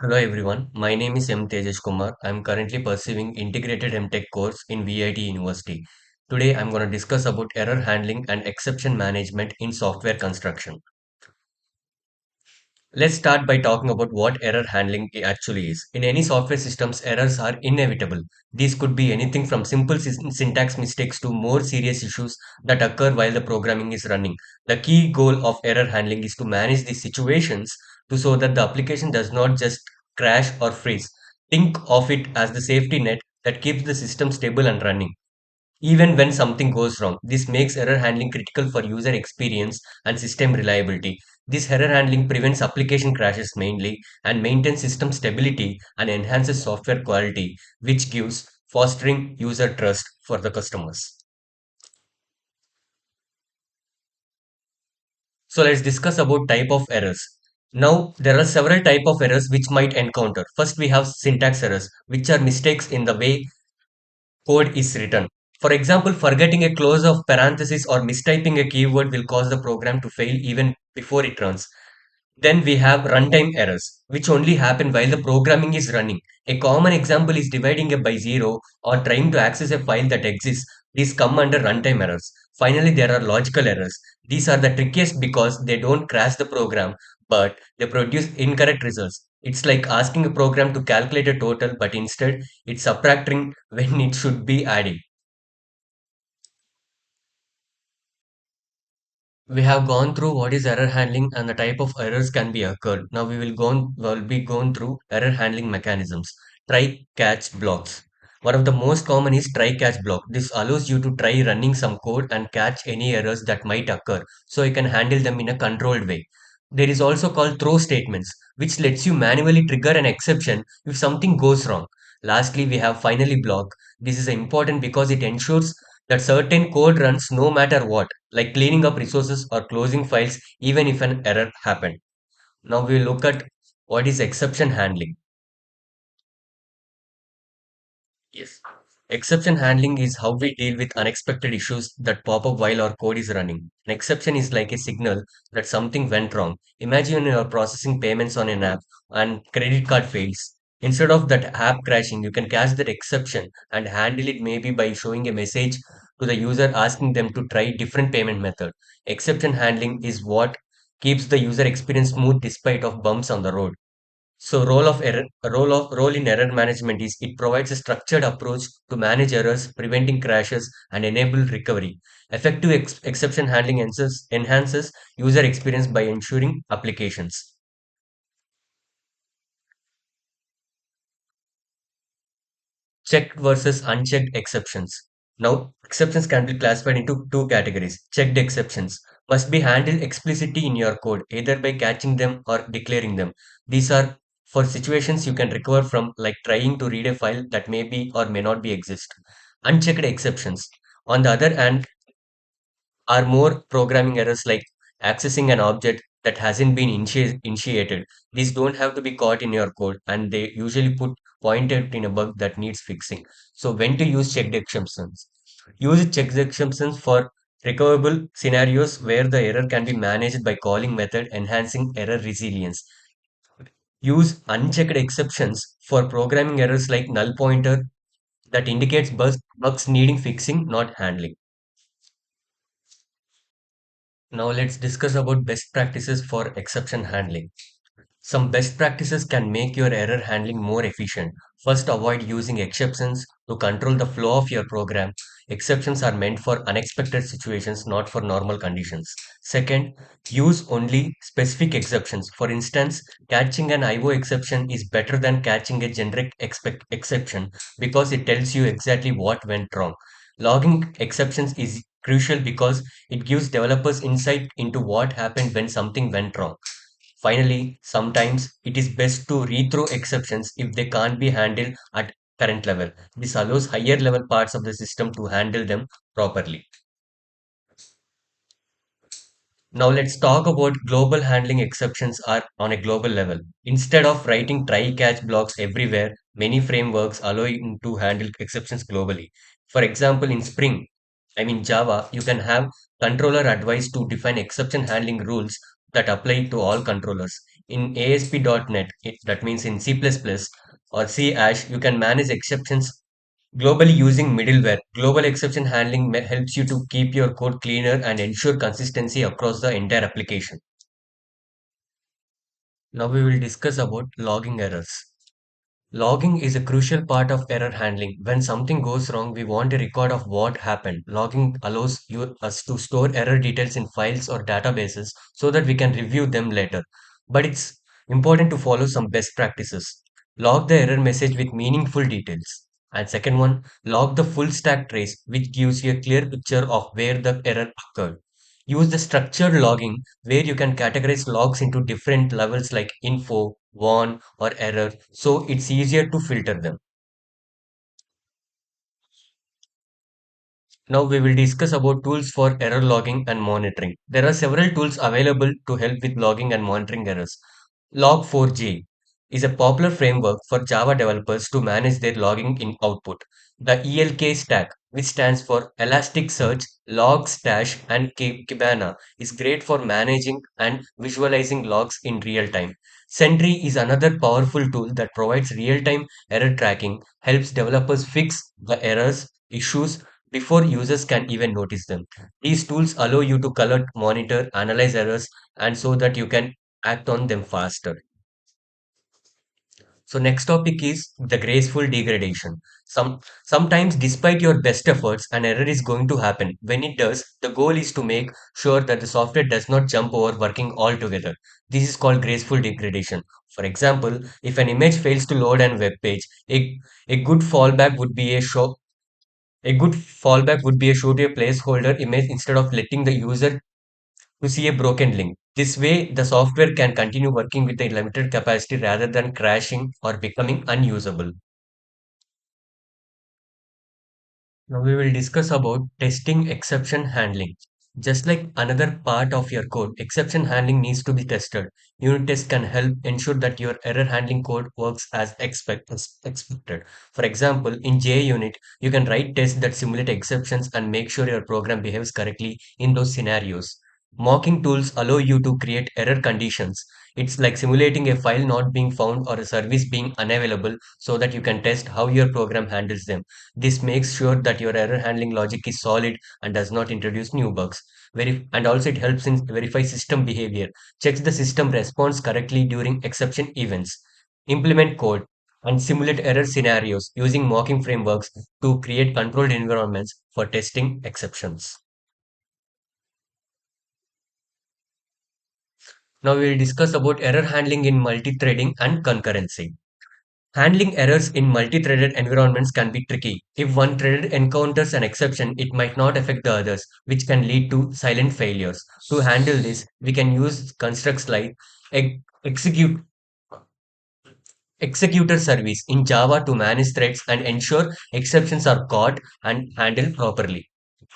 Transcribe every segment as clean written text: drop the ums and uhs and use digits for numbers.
Hello everyone, my name is M. Tejas Kumar. I am currently pursuing Integrated MTech course in VIT University. Today I am going to discuss about error handling and exception management in software construction. Let's start by talking about what error handling actually is. In any software systems, errors are inevitable. These could be anything from simple syntax mistakes to more serious issues that occur while the programming is running. The key goal of error handling is to manage these situations to so that the application does not just crash or freeze. Think of it as the safety net that keeps the system stable and running. Even when something goes wrong, this makes error handling critical for user experience and system reliability. This error handling prevents application crashes mainly and maintains system stability and enhances software quality, which gives fostering user trust for the customers. So let's discuss about type of errors. Now there are several type of errors which might encounter. First we have syntax errors, which are mistakes in the way code is written. For example, forgetting a close of parenthesis or mistyping a keyword will cause the program to fail even before it runs. Then we have runtime errors, which only happen while the programming is running. A common example is dividing a by zero or trying to access a file that exists. These come under runtime errors. Finally, there are logical errors. These are the trickiest because they don't crash the program, but they produce incorrect results. It's like asking a program to calculate a total, but instead it's subtracting when it should be adding. We have gone through what is error handling and the type of errors can be occurred. Now will be going through error handling mechanisms. Try catch blocks. One of the most common is try catch block. This allows you to try running some code and catch any errors that might occur so you can handle them in a controlled way. There is also called throw statements, which lets you manually trigger an exception if something goes wrong. Lastly, we have finally block. This is important because it ensures that certain code runs no matter what, like cleaning up resources or closing files even if an error happened. Now we look at what is exception handling. Yes. Exception handling is how we deal with unexpected issues that pop up while our code is running. An exception is like a signal that something went wrong. Imagine you are processing payments on an app and credit card fails. Instead of that app crashing, you can catch that exception and handle it maybe by showing a message to the user asking them to try different payment method. Exception handling is what keeps the user experience smooth despite of bumps on the road. So role in error management is it provides a structured approach to manage errors, preventing crashes, and enable recovery. Effective exception handling enhances user experience by ensuring applications. Checked versus unchecked exceptions. Now, exceptions can be classified into two categories. Checked exceptions must be handled explicitly in your code, either by catching them or declaring them. These are for situations you can recover from, like trying to read a file that may be or may not be exist. Unchecked exceptions, on the other hand, are more programming errors like accessing an object that hasn't been initiated. These don't have to be caught in your code and they usually put pointed in a bug that needs fixing. So when to use checked exceptions? Use checked exceptions for recoverable scenarios where the error can be managed by calling method enhancing error resilience. Use unchecked exceptions for programming errors like null pointer that indicates bugs needing fixing, not handling. Now let's discuss about best practices for exception handling. Some best practices can make your error handling more efficient. First, avoid using exceptions to control the flow of your program. Exceptions are meant for unexpected situations, not for normal conditions. Second, use only specific exceptions. For instance, catching an IO exception is better than catching a generic exception because it tells you exactly what went wrong. Logging exceptions is crucial because it gives developers insight into what happened when something went wrong. Finally, sometimes it is best to rethrow exceptions if they can't be handled at current level. This allows higher level parts of the system to handle them properly. Now let's talk about global handling exceptions are on a global level. Instead of writing try catch blocks everywhere, many frameworks allow you to handle exceptions globally. For example, in Java, you can have controller advice to define exception handling rules that apply to all controllers. In ASP.NET, that means in C++ or C Hash, you can manage exceptions globally using middleware. Global exception handling helps you to keep your code cleaner and ensure consistency across the entire application. Now we will discuss about logging errors. Logging is a crucial part of error handling. When something goes wrong, we want a record of what happened. Logging allows us to store error details in files or databases so that we can review them later. But it's important to follow some best practices. Log the error message with meaningful details. And second one, log the full stack trace, which gives you a clear picture of where the error occurred. Use the structured logging where you can categorize logs into different levels like info, warn, or error, so it's easier to filter them. Now we will discuss about tools for error logging and monitoring. There are several tools available to help with logging and monitoring errors. Log4j is a popular framework for Java developers to manage their logging in output. The ELK stack, which stands for Elasticsearch, Logstash, and Kibana, is great for managing and visualizing logs in real time. Sentry is another powerful tool that provides real-time error tracking, helps developers fix the errors, issues before users can even notice them. These tools allow you to collect, monitor, analyze errors, and so that you can act on them faster. So next topic is the graceful degradation. Sometimes despite your best efforts, an error is going to happen. When it does, the goal is to make sure that the software does not jump over working altogether. This is called graceful degradation. For example, if an image fails to load an web page, a good fallback would be a show to a placeholder image instead of letting the user to see a broken link. This way, the software can continue working with a limited capacity rather than crashing or becoming unusable. Now we will discuss about testing exception handling. Just like another part of your code, exception handling needs to be tested. Unit tests can help ensure that your error handling code works as expected. For example, in JUnit, you can write tests that simulate exceptions and make sure your program behaves correctly in those scenarios. Mocking tools allow you to create error conditions. It's like simulating a file not being found or a service being unavailable so that you can test how your program handles them. This makes sure that your error handling logic is solid and does not introduce new bugs. And also it helps in verify system behavior, checks the system responds correctly during exception events, implement code, and simulate error scenarios using mocking frameworks to create controlled environments for testing exceptions. Now we will discuss about error handling in multi-threading and concurrency. Handling errors in multi-threaded environments can be tricky. If one thread encounters an exception, it might not affect the others, which can lead to silent failures. To handle this, we can use constructs like ex- execute executor service in Java to manage threads and ensure exceptions are caught and handled properly.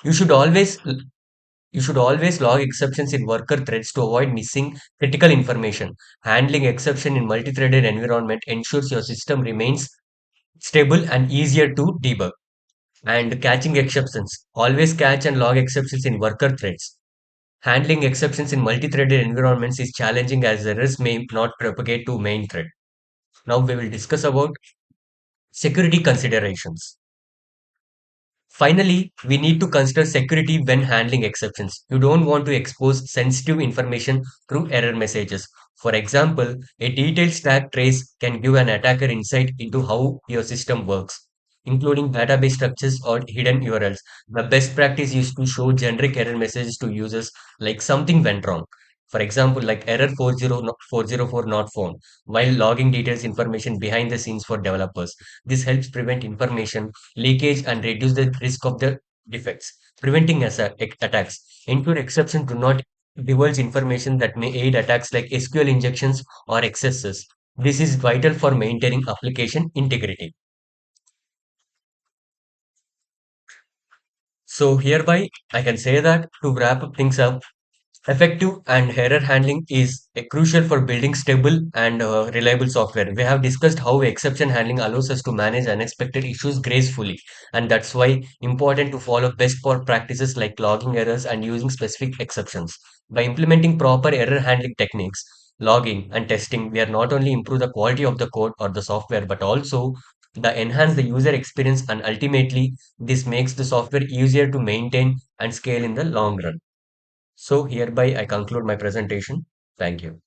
You should always you should always log exceptions in worker threads to avoid missing critical information. Handling exception in multi-threaded environment ensures your system remains stable and easier to debug. And catching exceptions. Always catch and log exceptions in worker threads. Handling exceptions in multi-threaded environments is challenging as errors may not propagate to main thread. Now we will discuss about security considerations. Finally, we need to consider security when handling exceptions. You don't want to expose sensitive information through error messages. For example, a detailed stack trace can give an attacker insight into how your system works, including database structures or hidden URLs. The best practice is to show generic error messages to users like something went wrong. For example, like error 404 not found, while logging details information behind the scenes for developers. This helps prevent information leakage and reduce the risk of the defects. Preventing attacks. Ensure exceptions do not divulge information that may aid attacks like SQL injections or excesses. This is vital for maintaining application integrity. So hereby, I can say that to wrap up things up, effective and error handling is crucial for building stable and reliable software. We have discussed how exception handling allows us to manage unexpected issues gracefully, and that's why important to follow best for practices like logging errors and using specific exceptions. By implementing proper error handling techniques, logging, and testing, we are not only improve the quality of the code or the software, but also the enhance the user experience, and ultimately this makes the software easier to maintain and scale in the long run. So hereby I conclude my presentation. Thank you.